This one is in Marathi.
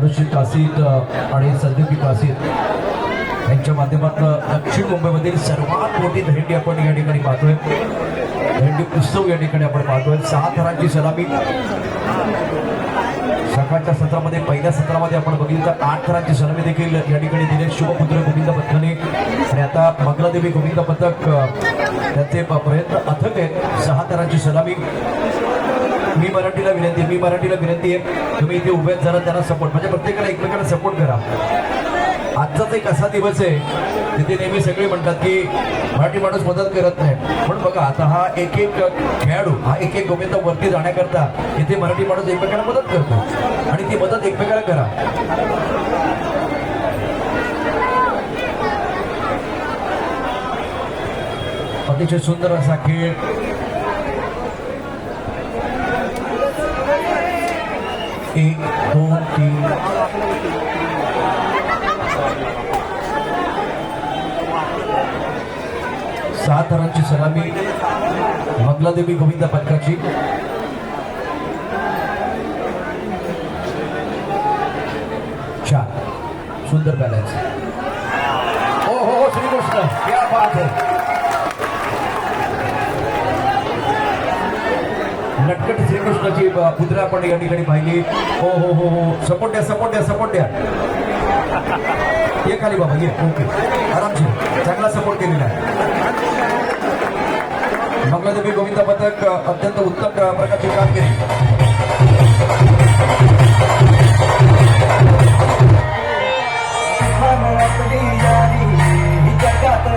अनुश्री कासिद आणि संदीपी कासिद यांच्या माध्यमातून दक्षिण मुंबईमधील सर्वात मोठी दहीहंडी आपण या ठिकाणी पाहतोय। दहीहंडी उत्सव या ठिकाणी आपण पाहतोय। 6 थरांची सलामी सकाळच्या सत्रामध्ये पहिल्या सत्रामध्ये आपण बघितलं तर 8 थरांची सलामी देखील या ठिकाणी दिले शुभपुत्र गोविंद पथकाने आणि आता मंगलादेवी गोविंद पथक त्याचे प्रयत्न अथक आहेत। 6 थरांची सलामी मी मराठीला विनंती आहे तुम्ही इथे उभे जरा त्यांना सपोर्ट म्हणजे प्रत्येकाला एकमेकाला सपोर्ट करा। आजचाच एक असा दिवस आहे तिथे नेहमी सगळे म्हणतात की मराठी माणूस मदत करत नाही, पण बघा आता हा एक एक खेळाडू हा एक एक गोविंद वरती जाण्याकरता इथे मराठी माणूस एकमेकाला मदत करतो आणि ती मदत एकमेकाला करा। अतिशय सुंदर असा खेळ 1 2 3 6 थरांची सलामी मंगलादेवी गोविंद पथकाची। छान सुंदर बॅलन्स। हो श्रीकृष्ण क्या बात है। नटकट श्रीकृष्णाची पुत्र आपण या ठिकाणी पाहिली। हो सपोर्ट द्या ये खाली बाबा ये ओके आरामशीर चांगला सपोर्ट केलेला आहे। मंगलादेवी गोविंद पथक अत्यंत उत्तम प्रकारची कामगिरी। जगात